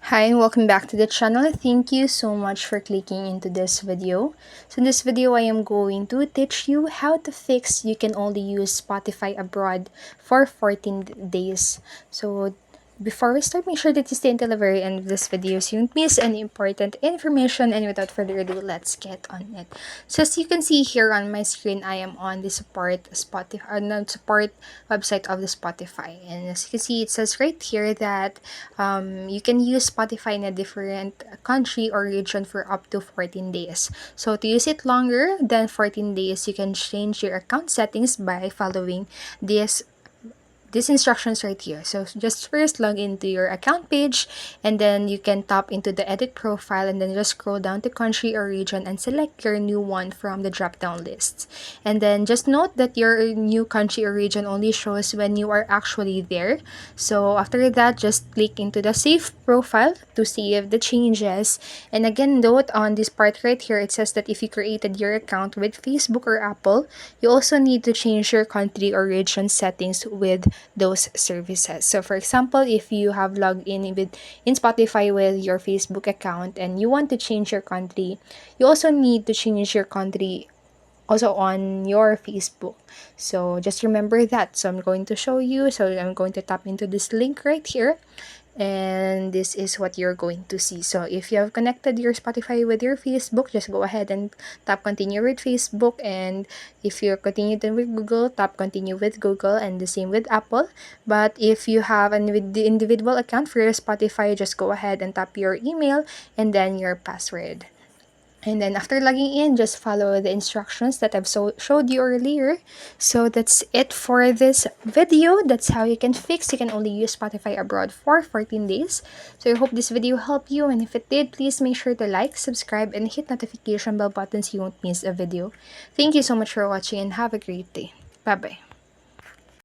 Hi and welcome back to the channel. Thank you so much for clicking into this video. So in this video, I am going to teach you how to fix you can only use Spotify abroad for 14 days. So before we start, make sure that you stay until the very end of this video so you don't miss any important information. And without further ado, let's get on it. So as you can see here on my screen, I am on the support website of the Spotify. And as you can see, it says right here that you can use Spotify in a different country or region for up to 14 days. So to use it longer than 14 days, you can change your account settings by following this these instructions right here. So just first log into your account page, and then you can tap into the edit profile and then just scroll down to country or region and select your new one from the drop down list. And then just note that your new country or region only shows when you are actually there. So after that, just click into the save profile to save the changes. And again, note on this part right here, it says that if you created your account with Facebook or Apple, you also need to change your country or region settings with those services. So for example, if you have logged in Spotify with your Facebook account and you want to change your country, you also need to change your country also on your Facebook. So just remember that. So I'm going to show you. So I'm going to tap into this link right here, and this is what you're going to see. So if you have connected your Spotify with your Facebook, just go ahead and tap continue with Facebook. And if you're continued with Google, tap continue with Google, and the same with Apple. But if you have an individual account for your Spotify, just go ahead and tap your email and then your password. And then after logging in, just follow the instructions that I've showed you earlier. So that's it for this video. That's how you can fix. You can only use Spotify abroad for 14 days. So I hope this video helped you. And if it did, please make sure to like, subscribe, and hit notification bell button so you won't miss a video. Thank you so much for watching and have a great day. Bye-bye.